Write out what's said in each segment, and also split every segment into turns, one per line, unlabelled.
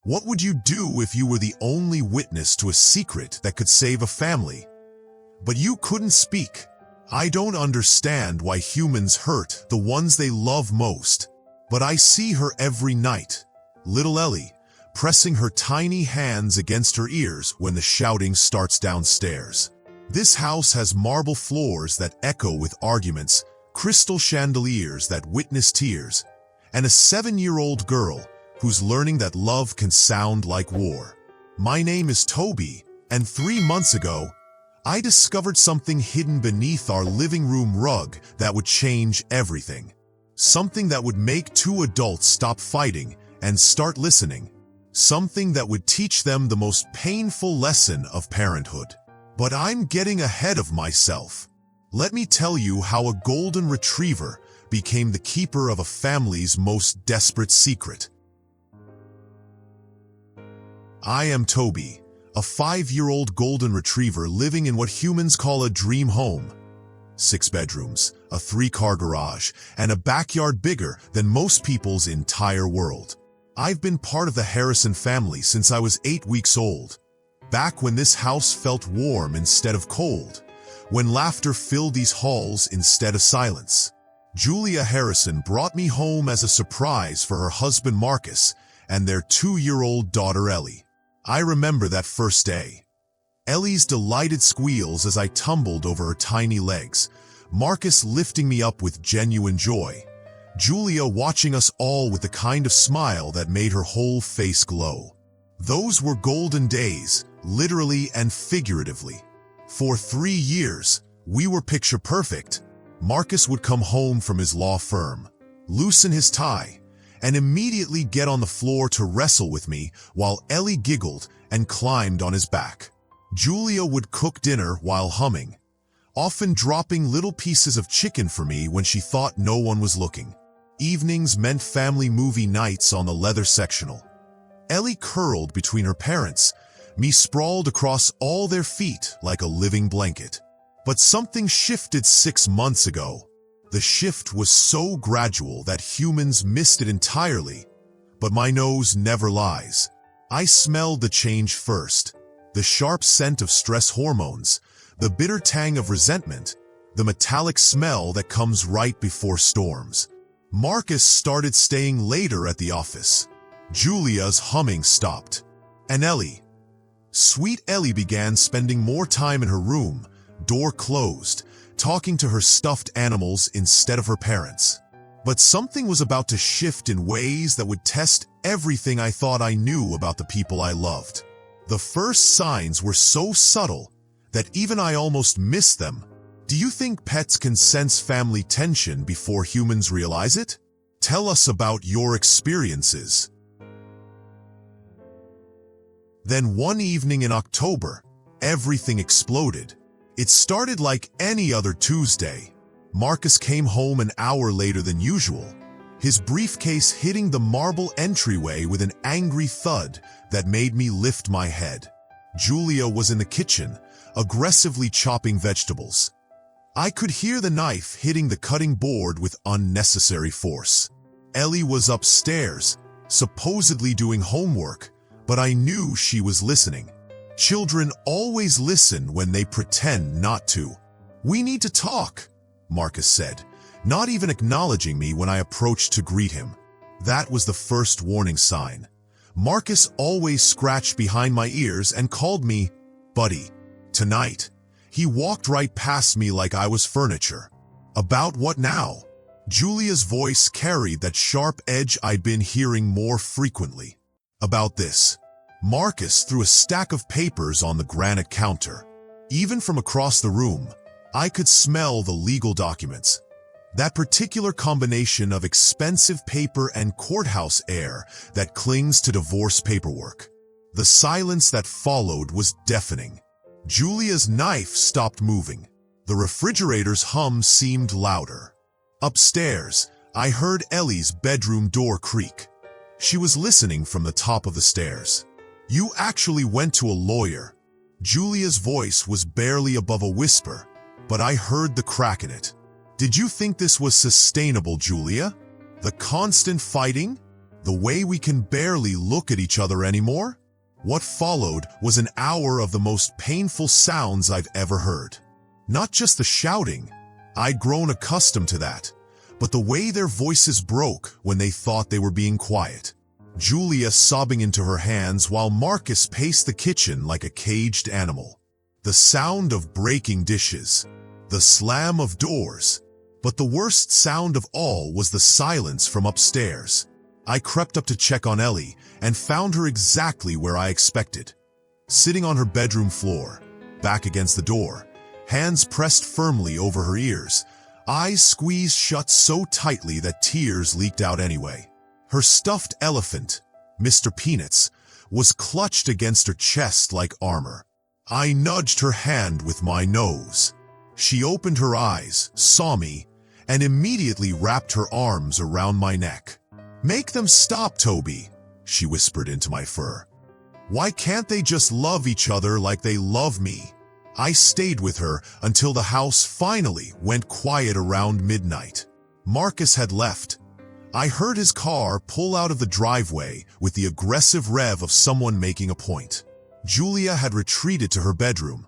What would you do if you were the only witness to a secret that could save a family? But you couldn't speak. I don't understand why humans hurt the ones they love most. But I see her every night, little Ellie, pressing her tiny hands against her ears when the shouting starts downstairs. This house has marble floors that echo with arguments, crystal chandeliers that witness tears, and a 7-year-old girl who's learning that love can sound like war. My name is Toby, and 3 months ago, I discovered something hidden beneath our living room rug that would change everything. Something that would make 2 adults stop fighting and start listening. Something that would teach them the most painful lesson of parenthood. But I'm getting ahead of myself. Let me tell you how a golden retriever became the keeper of a family's most desperate secret. I am Toby, a 5-year-old golden retriever living in what humans call a dream home. 6 bedrooms, a 3-car garage, and a backyard bigger than most people's entire world. I've been part of the Harrison family since I was 8 weeks old. Back when this house felt warm instead of cold, when laughter filled these halls instead of silence. Julia Harrison brought me home as a surprise for her husband Marcus and their 2-year-old daughter Ellie. I remember that first day. Ellie's delighted squeals as I tumbled over her tiny legs, Marcus lifting me up with genuine joy, Julia watching us all with the kind of smile that made her whole face glow. Those were golden days, literally and figuratively. For 3 years, we were picture perfect. Marcus would come home from his law firm, loosen his tie, and immediately get on the floor to wrestle with me while Ellie giggled and climbed on his back. Julia would cook dinner while humming, often dropping little pieces of chicken for me when she thought no one was looking. Evenings meant family movie nights on the leather sectional. Ellie curled between her parents, me sprawled across all their feet like a living blanket. But something shifted 6 months ago. The shift was so gradual that humans missed it entirely. But my nose never lies. I smelled the change first. The sharp scent of stress hormones, the bitter tang of resentment, the metallic smell that comes right before storms. Marcus started staying later at the office. Julia's humming stopped. And Ellie, sweet Ellie, began spending more time in her room, door closed, talking to her stuffed animals instead of her parents. But something was about to shift in ways that would test everything I thought I knew about the people I loved. The first signs were so subtle that even I almost missed them. Do you think pets can sense family tension before humans realize it? Tell us about your experiences. Then one evening in October, everything exploded. It started like any other Tuesday. Marcus came home an hour later than usual, his briefcase hitting the marble entryway with an angry thud that made me lift my head. Julia was in the kitchen, aggressively chopping vegetables. I could hear the knife hitting the cutting board with unnecessary force. Ellie was upstairs, supposedly doing homework, but I knew she was listening. Children always listen when they pretend not to. "We need to talk," Marcus said, not even acknowledging me when I approached to greet him. That was the first warning sign. Marcus always scratched behind my ears and called me buddy. Tonight, he walked right past me like I was furniture. "About what now?" Julia's voice carried that sharp edge I'd been hearing more frequently. "About this." Marcus threw a stack of papers on the granite counter. Even from across the room, I could smell the legal documents. That particular combination of expensive paper and courthouse air that clings to divorce paperwork. The silence that followed was deafening. Julia's knife stopped moving. The refrigerator's hum seemed louder. Upstairs, I heard Ellie's bedroom door creak. She was listening from the top of the stairs. "You actually went to a lawyer." Julia's voice was barely above a whisper, but I heard the crack in it. "Did you think this was sustainable, Julia? The constant fighting? The way we can barely look at each other anymore? What followed was an hour of the most painful sounds I've ever heard. Not just the shouting, I'd grown accustomed to that, but the way their voices broke when they thought they were being quiet. Julia sobbing into her hands while Marcus paced the kitchen like a caged animal. The sound of breaking dishes, the slam of doors, but the worst sound of all was the silence from upstairs. I crept up to check on Ellie and found her exactly where I expected. Sitting on her bedroom floor, back against the door, hands pressed firmly over her ears, eyes squeezed shut so tightly that tears leaked out anyway. Her stuffed elephant, Mr. Peanuts, was clutched against her chest like armor. I nudged her hand with my nose. She opened her eyes, saw me, and immediately wrapped her arms around my neck. "Make them stop, Toby," she whispered into my fur. "Why can't they just love each other like they love me?" I stayed with her until the house finally went quiet around midnight. Marcus had left. I heard his car pull out of the driveway with the aggressive rev of someone making a point. Julia had retreated to her bedroom,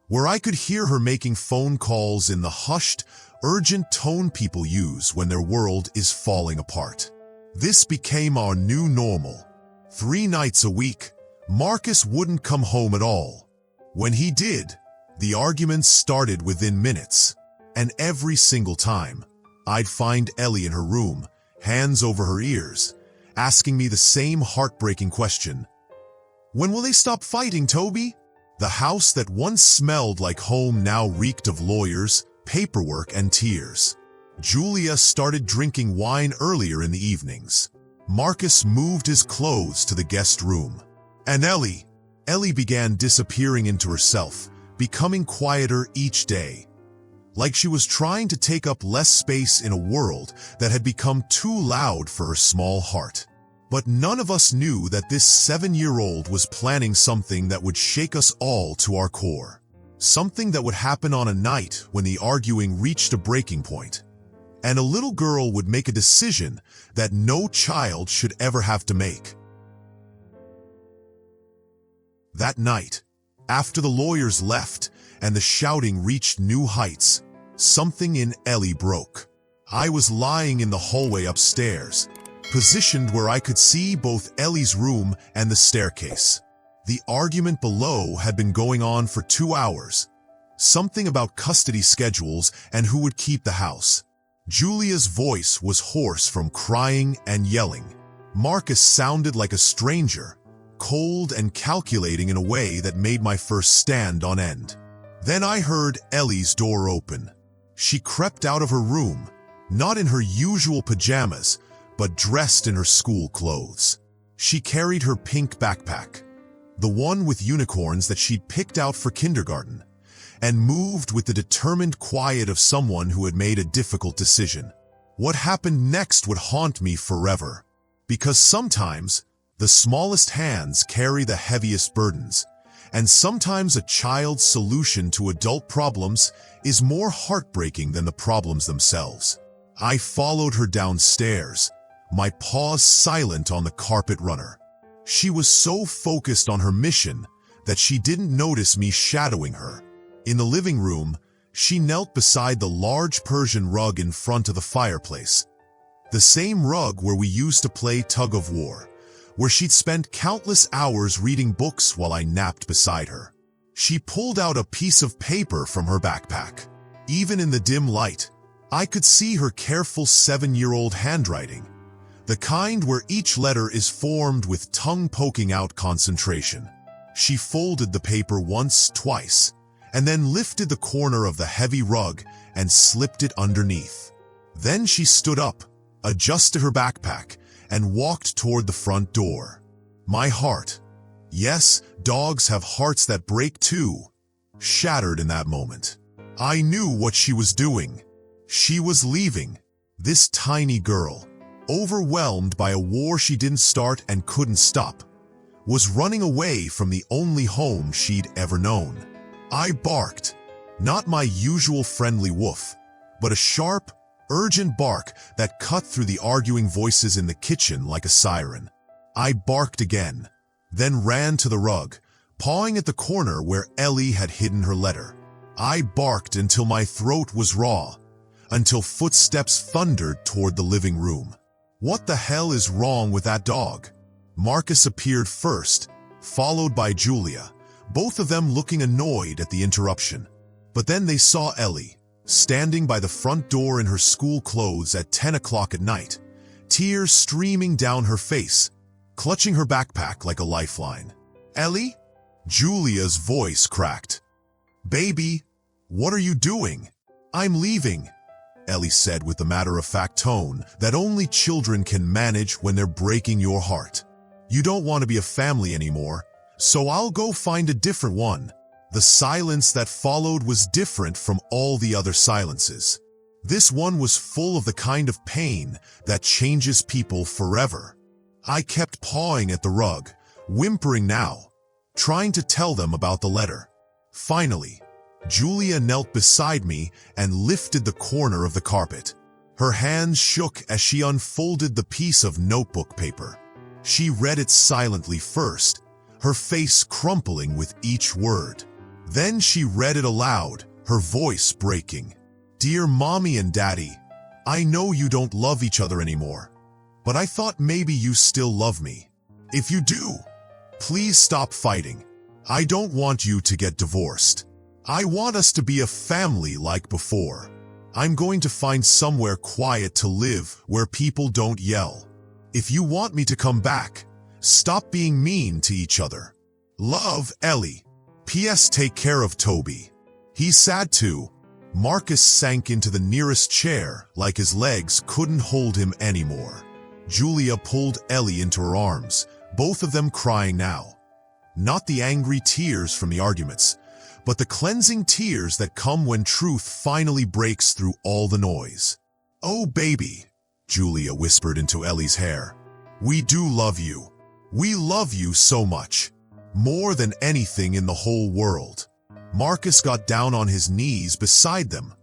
where I could hear her making phone calls in the hushed, urgent tone people use when their world is falling apart. This became our new normal. 3 nights a week, Marcus wouldn't come home at all. When he did, the arguments started within minutes, and every single time, I'd find Ellie in her room, hands over her ears, asking me the same heartbreaking question. "When will they stop fighting, Toby?" The house that once smelled like home now reeked of lawyers, paperwork, and tears. Julia started drinking wine earlier in the evenings. Marcus moved his clothes to the guest room. And Ellie began disappearing into herself, becoming quieter each day. Like she was trying to take up less space in a world that had become too loud for her small heart. But none of us knew that this 7-year-old was planning something that would shake us all to our core. Something that would happen on a night when the arguing reached a breaking point, and a little girl would make a decision that no child should ever have to make. That night, after the lawyers left and the shouting reached new heights, something in Ellie broke. I was lying in the hallway upstairs, positioned where I could see both Ellie's room and the staircase. The argument below had been going on for 2 hours, something about custody schedules and who would keep the house. Julia's voice was hoarse from crying and yelling. Marcus sounded like a stranger, cold and calculating in a way that made my first stand on end. Then I heard Ellie's door open. She crept out of her room, not in her usual pajamas, but dressed in her school clothes. She carried her pink backpack, the one with unicorns that she'd picked out for kindergarten, and moved with the determined quiet of someone who had made a difficult decision. What happened next would haunt me forever, because sometimes the smallest hands carry the heaviest burdens, and sometimes a child's solution to adult problems is more heartbreaking than the problems themselves. I followed her downstairs, my paws silent on the carpet runner. She was so focused on her mission that she didn't notice me shadowing her. In the living room, she knelt beside the large Persian rug in front of the fireplace. The same rug where we used to play tug-of-war, where she'd spent countless hours reading books while I napped beside her. She pulled out a piece of paper from her backpack. Even in the dim light, I could see her careful 7-year-old handwriting, the kind where each letter is formed with tongue poking out concentration. She folded the paper once, twice, and then lifted the corner of the heavy rug and slipped it underneath. Then she stood up, adjusted her backpack, and walked toward the front door. My heart, yes, dogs have hearts that break too, shattered in that moment. I knew what she was doing. She was leaving. This tiny girl, overwhelmed by a war she didn't start and couldn't stop, was running away from the only home she'd ever known. I barked, not my usual friendly woof, but a sharp, urgent bark that cut through the arguing voices in the kitchen like a siren. I barked again, then ran to the rug, pawing at the corner where Ellie had hidden her letter. I barked until my throat was raw, until footsteps thundered toward the living room. What the hell is wrong with that dog? Marcus appeared first, followed by Julia, both of them looking annoyed at the interruption. But then they saw Ellie, standing by the front door in her school clothes at 10 o'clock at night, tears streaming down her face, clutching her backpack like a lifeline. "Ellie?" Julia's voice cracked. "Baby, what are you doing?" "I'm leaving," Ellie said with the matter-of-fact tone that only children can manage when they're breaking your heart. "You don't want to be a family anymore, so I'll go find a different one." The silence that followed was different from all the other silences. This one was full of the kind of pain that changes people forever. I kept pawing at the rug, whimpering now, trying to tell them about the letter. Finally, Julia knelt beside me and lifted the corner of the carpet. Her hands shook as she unfolded the piece of notebook paper. She read it silently first, her face crumpling with each word. Then she read it aloud, her voice breaking. "Dear Mommy and Daddy, I know you don't love each other anymore, but I thought maybe you still love me. If you do, please stop fighting. I don't want you to get divorced. I want us to be a family like before. I'm going to find somewhere quiet to live where people don't yell. If you want me to come back, stop being mean to each other. Love, Ellie. P.S. Take care of Toby. He's sad too." Marcus sank into the nearest chair like his legs couldn't hold him anymore. Julia pulled Ellie into her arms, both of them crying now. Not the angry tears from the arguments, but the cleansing tears that come when truth finally breaks through all the noise. "Oh, baby," Julia whispered into Ellie's hair. "We do love you. We love you so much. More than anything in the whole world." Marcus got down on his knees beside them,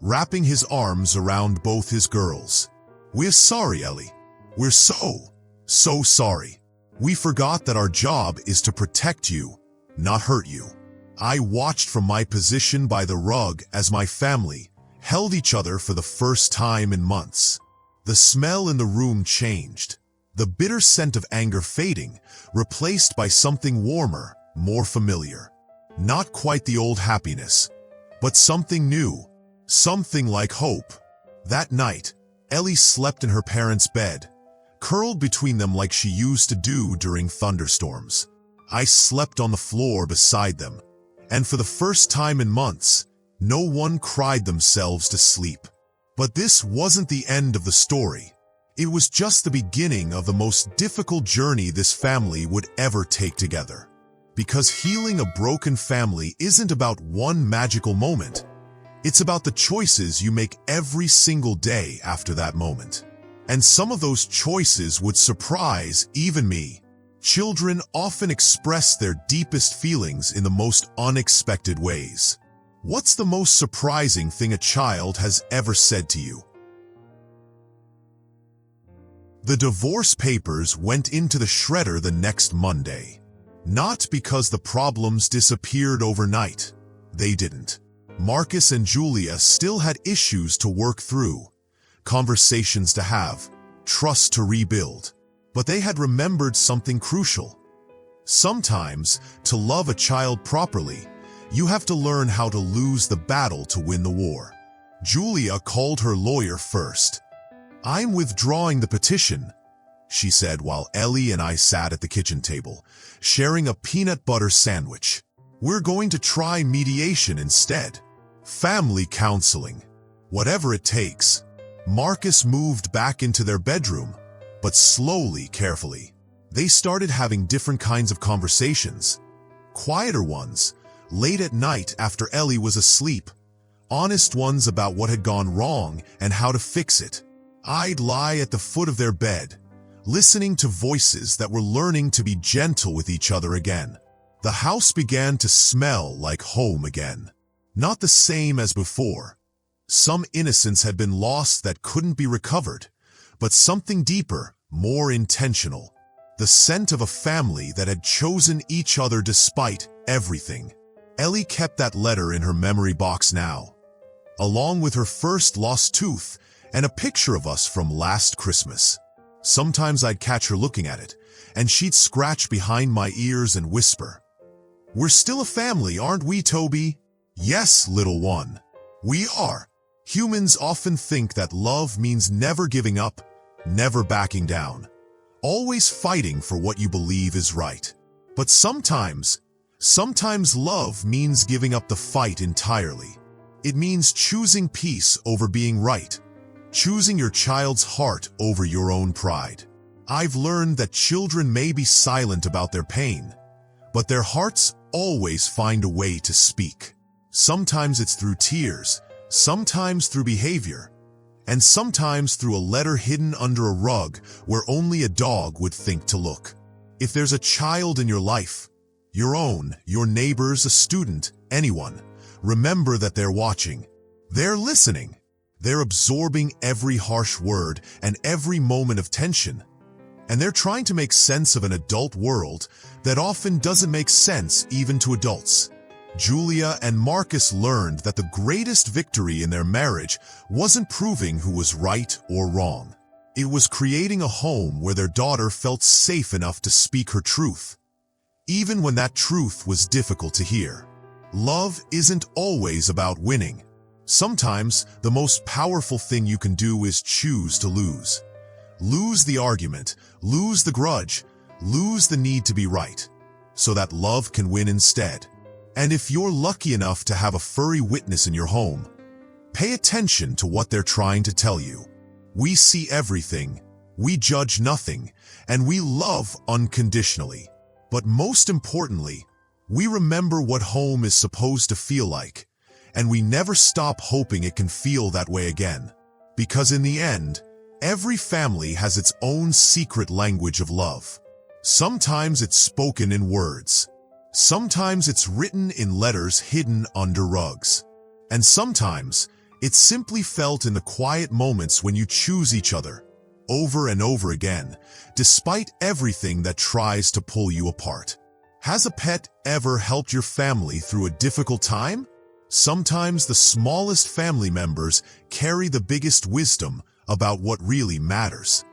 wrapping his arms around both his girls. "We're sorry, Ellie. We're so sorry. We forgot that our job is to protect you, not hurt you." I watched from my position by the rug as my family held each other for the first time in months. The smell in the room changed, the bitter scent of anger fading, replaced by something warmer, more familiar. Not quite the old happiness, but something new, something like hope. That night, Ellie slept in her parents' bed, curled between them like she used to do during thunderstorms. I slept on the floor beside them, and for the first time in months, no one cried themselves to sleep. But this wasn't the end of the story. It was just the beginning of the most difficult journey this family would ever take together. Because healing a broken family isn't about one magical moment. It's about the choices you make every single day after that moment. And some of those choices would surprise even me. Children often express their deepest feelings in the most unexpected ways. What's the most surprising thing a child has ever said to you? The divorce papers went into the shredder the next Monday. Not because the problems disappeared overnight. They didn't. Marcus and Julia still had issues to work through, conversations to have, trust to rebuild. But they had remembered something crucial. Sometimes, to love a child properly, you have to learn how to lose the battle to win the war. Julia called her lawyer first. "I'm withdrawing the petition," she said while Ellie and I sat at the kitchen table, sharing a peanut butter sandwich. "We're going to try mediation instead. Family counseling. Whatever it takes." Marcus moved back into their bedroom, but slowly, carefully. They started having different kinds of conversations. Quieter ones, late at night after Ellie was asleep. Honest ones about what had gone wrong and how to fix it. I'd lie at the foot of their bed, listening to voices that were learning to be gentle with each other again. The house began to smell like home again. Not the same as before. Some innocence had been lost that couldn't be recovered, but something deeper, more intentional. The scent of a family that had chosen each other despite everything. Ellie kept that letter in her memory box now, along with her first lost tooth and a picture of us from last Christmas. Sometimes I'd catch her looking at it, and she'd scratch behind my ears and whisper, "We're still a family, aren't we, Toby?" "Yes, little one. We are." Humans often think that love means never giving up, never backing down, always fighting for what you believe is right. But sometimes love means giving up the fight entirely. It means choosing peace over being right, choosing your child's heart over your own pride. I've learned that children may be silent about their pain, but their hearts always find a way to speak. Sometimes it's through tears, sometimes through behavior, and sometimes through a letter hidden under a rug where only a dog would think to look. If there's a child in your life, your own, your neighbor's, a student, anyone, remember that they're watching. They're listening. They're absorbing every harsh word and every moment of tension. And they're trying to make sense of an adult world that often doesn't make sense even to adults. Julia and Marcus learned that the greatest victory in their marriage wasn't proving who was right or wrong. It was creating a home where their daughter felt safe enough to speak her truth, even when that truth was difficult to hear. Love isn't always about winning. Sometimes the most powerful thing you can do is choose to lose. Lose the argument, lose the grudge, lose the need to be right, so that love can win instead. And if you're lucky enough to have a furry witness in your home, pay attention to what they're trying to tell you. We see everything, we judge nothing, and we love unconditionally. But most importantly, we remember what home is supposed to feel like, and we never stop hoping it can feel that way again. Because in the end, every family has its own secret language of love. Sometimes it's spoken in words. Sometimes it's written in letters hidden under rugs. And sometimes it's simply felt in the quiet moments when you choose each other, over and over again, despite everything that tries to pull you apart. Has a pet ever helped your family through a difficult time? Sometimes the smallest family members carry the biggest wisdom about what really matters.